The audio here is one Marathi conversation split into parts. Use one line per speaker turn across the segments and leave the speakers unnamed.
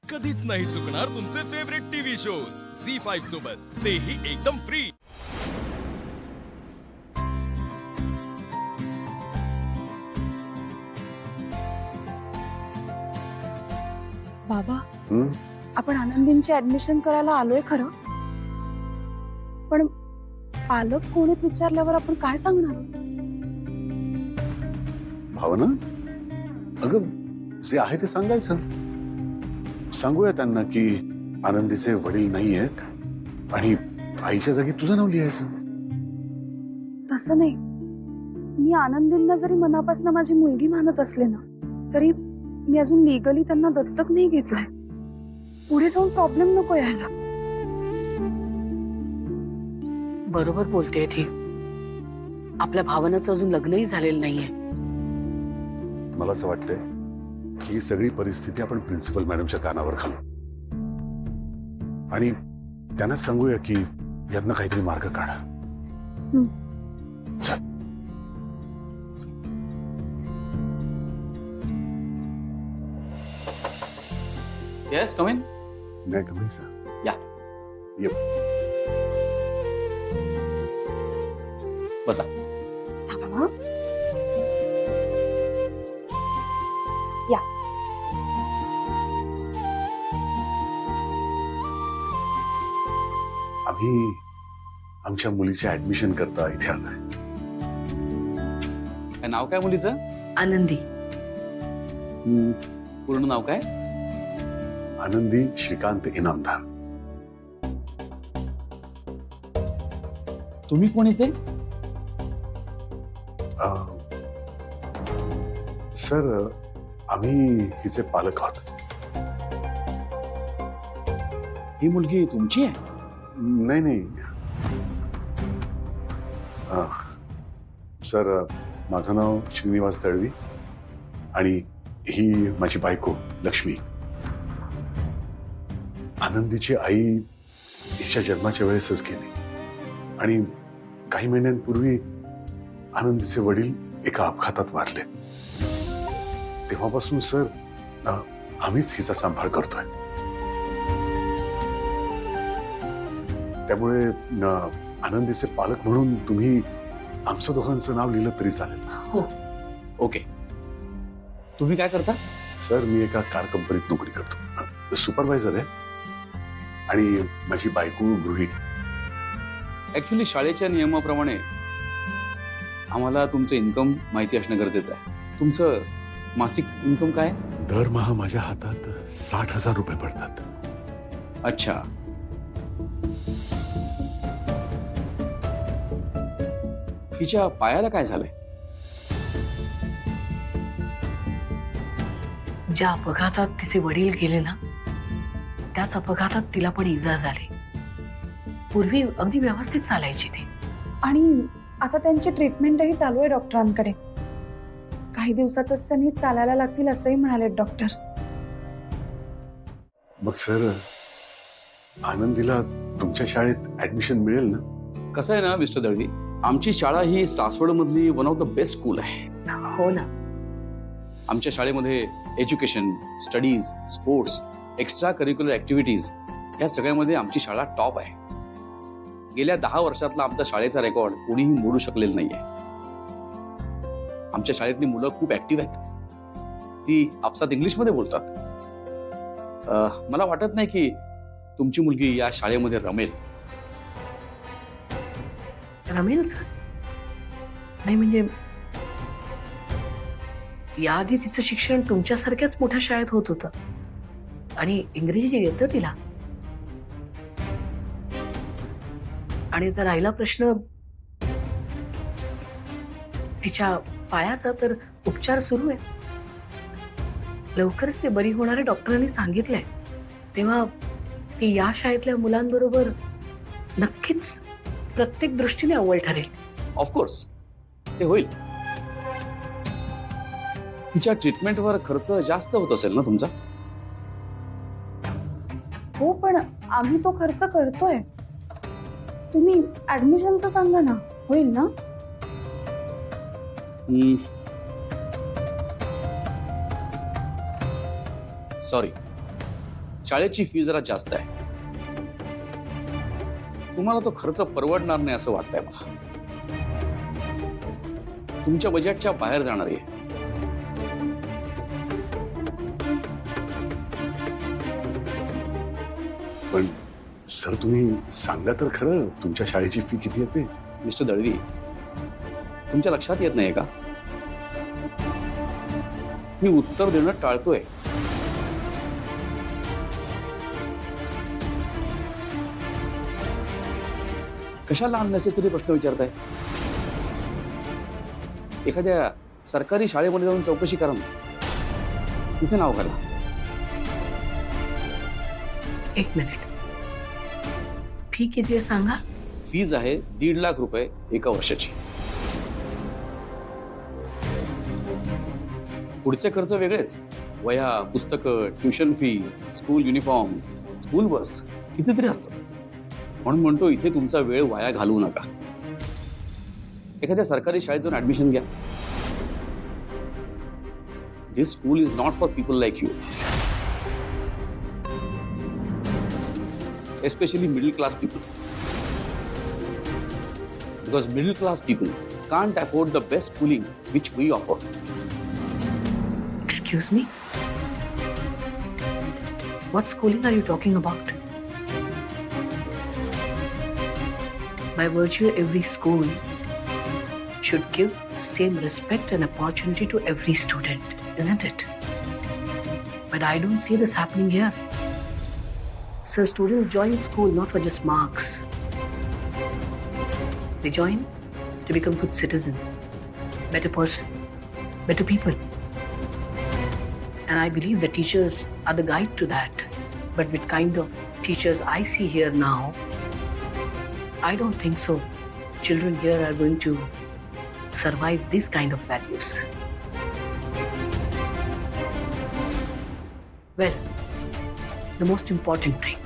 कधीच नाही चुकणार तुमचे फेवरेट टीव्ही शोज झी5 सोबत, तेही एकदम फ्री।
बाबा, आपण आनंदींची ऍडमिशन करायला आलोय खरं, पण पालक कोण आहेत विचारल्यावर आपण काय सांगणार?
भावना, अगं जे आहे ते सांगायचं। सांगूया त्यांना की आनंदीचे वडील नाही आहेत आणि आईच्या जागी तुझं नाव लिहायचं।
तसं नाही, मी आनंदींना जरी मनापासून माझी मुलगी मानत असले ना, तरी मी अजून लीगली त्यांना दत्तक नाही घेतलंय। पुढे जाऊन प्रॉब्लेम नको यायला।
बरोबर बोलतेय ती। आपल्या भावनाचं अजून लग्नही झालेलं नाहीये।
मला असं वाटतंय की ही सगळी परिस्थिती आपण प्रिन्सिपल मॅडमच्या कानावर घालू आणि त्यांना सांगूया की यातनं काहीतरी मार्ग काढा। चल।
Yes, come in.
नाही कमी सर।
या,
ये।
बसा।
थांबा हं. या।
आम्ही आमच्या मुलीचे ऍडमिशन करता इथे आलोय।
काय नाव काय मुलीचं?
आनंदी।
पूर्ण नाव काय?
आनंदी श्रीकांत इनामदार।
तुम्ही कोणीचे?
सर, आम्ही हिचे पालक आहोत।
ही मुलगी तुमची आहे?
नाही नाही, सर माझं नाव श्रीनिवास दळवी आणि ही माझी बायको लक्ष्मी। आनंदीची आई हिच्या जन्माच्या वेळेसच गेली आणि काही महिन्यांपूर्वी आनंदीचे वडील एका अपघातात वारले। तेव्हापासून सर आम्हीच हिचा सांभाळ करतोय। त्यामुळे आनंदीचे पालक म्हणून तुम्ही आमचं दोघांचं नाव लिहिलं तरी चालेल।
हो।
ओके। तुम्ही काय करता?
सर, मी एका कार कंपनीत नोकरी करतो, सुपरवायझर आहे आणि माझी बायको गृहिणी।
ऍक्च्युली शाळेच्या नियमाप्रमाणे आम्हाला तुमचं इन्कम माहिती असणं गरजेचं आहे। तुमचं मासिक इन्कम काय?
दरमहा माझ्या हातात 60,000 रुपये पडतात।
अच्छा। हिच्या पायाला काय झालंय?
ज्या अपघातात तिचे वडील गेले ना, त्याच अपघातात तिला पण इजा झाली। पूर्वी अगदी व्यवस्थित चालायची ती।
आणि आता त्यांची ट्रीटमेंटही चालू आहे डॉक्टरांकडे। काही दिवसातच त्यांनी चालायला लागतील असंही म्हणाले डॉक्टर।
मग सर, आनंदीला तुमच्या शाळेत ऍडमिशन मिळेल ना?
कसं आहे ना मिस्टर दळवी, आमची शाळा ही सासवड मधली one of the best school आहे।
हो ना।
आमच्या शाळेमध्ये education, studies, sports, extra curricular activities या सगळ्यामध्ये आमची शाळा टॉप आहे। गेल्या 10 वर्षातला आमचा शाळेचा रेकॉर्ड कोणीही मोडू शकलेला नाहीये। आमच्या शाळेतली मुलं खूप ऍक्टिव्ह आहेत। ती आपसात इंग्लिशमध्ये बोलतात। मला वाटत नाही की तुमची मुलगी या शाळेमध्ये रमेल।
रमेल सर? नाही म्हणजे याआधी तिचं शिक्षण तुमच्यासारख्याच मोठ्या शाळेत होत होतं आणि इंग्रजी येतं तिला। आणि तर राहिला प्रश्न तिच्या पायाचा, तर उपचार सुरू आहे। लवकरच ती बरी होणारे डॉक्टरांनी सांगितलंय। तेव्हा ती या शाळेतल्या मुलांबरोबर नक्कीच प्रत्येक दृष्टीने अव्वल ठरेल।
ऑफकोर्स ते होईल। तिच्या ट्रीटमेंटवर खर्च जास्त होत असेल ना तुमचा?
हो, पण आम्ही तो खर्च करतोय। तुम्ही ऍडमिशनचं सांगा ना, होईल ना?
सॉरी, शाळेची फी जरा जास्त आहे. तुम्हाला तो खर्च परवडणार नाही असं वाटतंय मला. तुमच्या बजेटच्या बाहेर जाणार आहे.
पण सर तुम्ही सांगा तर खरं तुमच्या शाळेची फी किती येते?
मिस्टर दळवी, तुमच्या लक्षात येत नाही का? मी उत्तर देणं टाळतोय. कशाला अननेसेसरी प्रश्न विचारताय? एखाद्या सरकारी शाळेमध्ये जाऊन चौकशी करा ना, तिथे नाव घाला.
एक मिनिट, फी किती आहे सांगा?
फीज आहे 1.5 लाख रुपये एका वर्षाची. पुढचे खर्च वेगळेच. वह्या, पुस्तकं, tuition fee, school uniform, school bus, कितीतरी असतं. म्हणून म्हणतो इथे तुमचा वेळ वाया घालवू नका. एखाद्या सरकारी शाळेत जाऊन ऍडमिशन घ्या. This school is not for people like you, especially middle class people, because middle class people can't afford the best schooling which we offer.
Excuse me? What schooling are you talking about? By virtue, every school should give same respect and opportunity to every student, isn't it? But I don't see this happening here. So students join school not for just marks. They join to become good citizens, better person, better people. And I believe the teachers are the guide to that. But with kind of teachers I see here now, I don't think so. Children here are going to survive these kind of values. Well, the most important thing,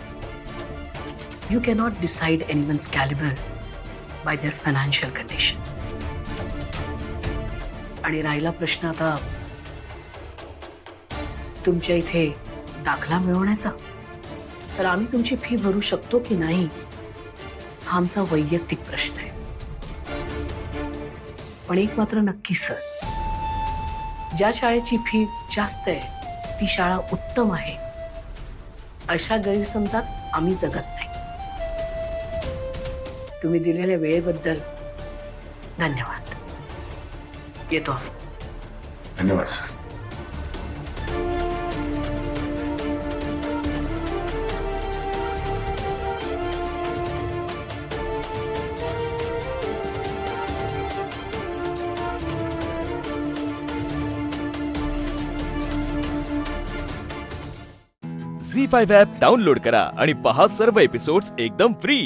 you cannot decide anyone's caliber by their financial condition. आणि राहिला प्रश्न आता तुमच्या इथे दाखला मिळवण्याचा, तर आम्ही तुमची फी भरू शकतो की नाही हा आमचा वैयक्तिक प्रश्न आहे. पण एक मात्र नक्की सर, ज्या शाळेची फी जास्त आहे ती शाळा उत्तम आहे अशा गैरसमजात आम्ही जगत नाही. तुम्ही दिलेल्या वेळेबद्दल धन्यवाद. येतो.
धन्यवाद सर.
झी 5 ॲप डाउनलोड करा आणि पहा सर्व एपिसोड्स एकदम फ्री.